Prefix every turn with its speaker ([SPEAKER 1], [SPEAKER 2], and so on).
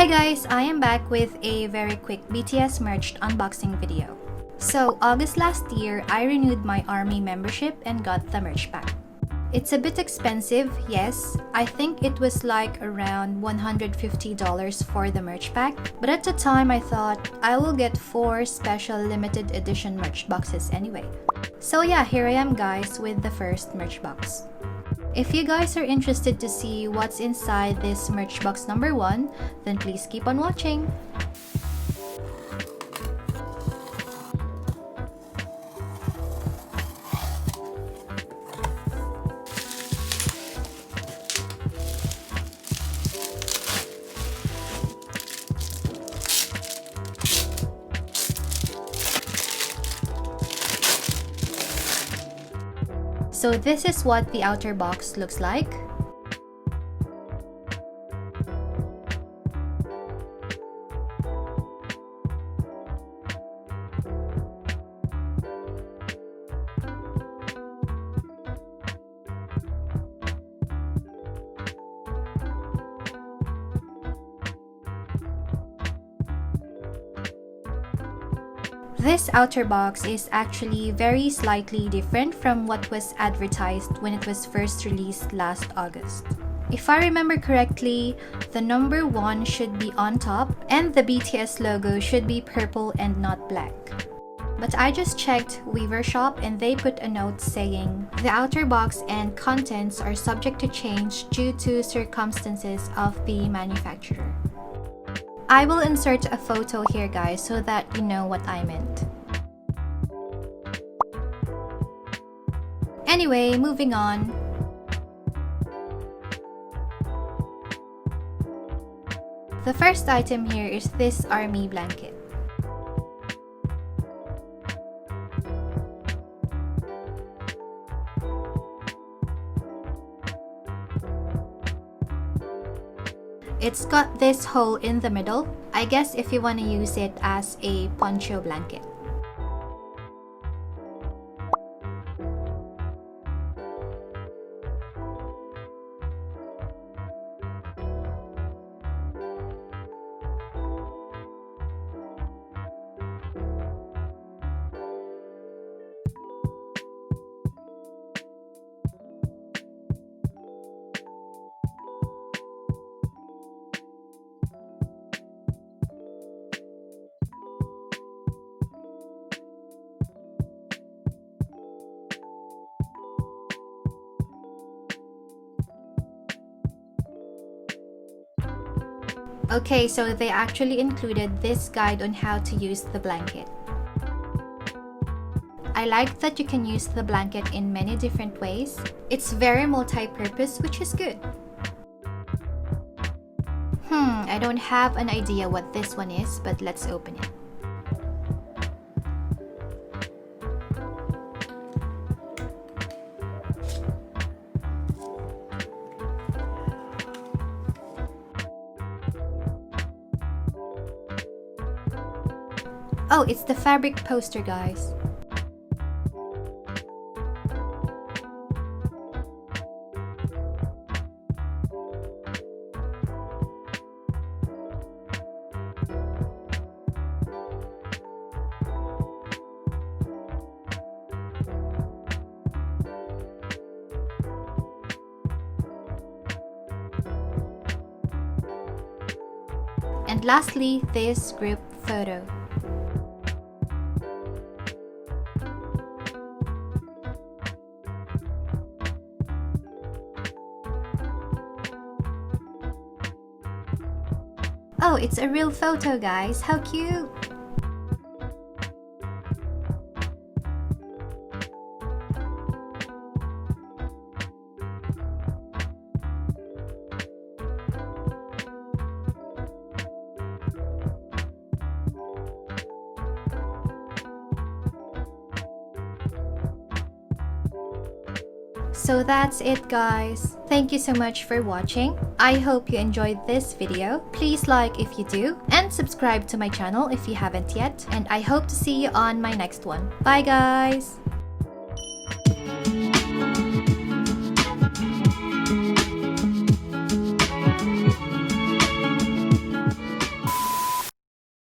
[SPEAKER 1] Hi guys, I am back with a very quick BTS merch unboxing video. So August last year, I renewed my ARMY membership and got the merch pack. It's a bit expensive, yes. I think it was like around $150 for the merch pack. But at the time I thought I will get 4 special limited edition merch boxes anyway. So yeah, here I am guys with the first merch box. If you guys are interested to see what's inside this merch box number 1, then please keep on watching. So this is what the outer box looks like. This outer box is actually very slightly different from what was advertised when it was first released last August. If I remember correctly, the number 1 should be on top and the BTS logo should be purple and not black. But I just checked Weaver Shop and they put a note saying the outer box and contents are subject to change due to circumstances of the manufacturer. I will insert a photo here guys so that you know what I meant. Anyway, moving on. The first item here is this ARMY blanket. It's got this hole in the middle, I guess if you want to use it as a poncho blanket. Okay, so they actually included this guide on how to use the blanket. I like that you can use the blanket in many different ways. It's very multi-purpose, which is good. I don't have an idea what this one is, but let's open it. Oh, it's the fabric poster, guys. And lastly, this group photo. Oh, it's a real photo, guys. How cute! So that's it guys. Thank you so much for watching. I hope you enjoyed this video. Please like if you do and subscribe to my channel if you haven't yet. And I hope to see you on my next one. Bye guys!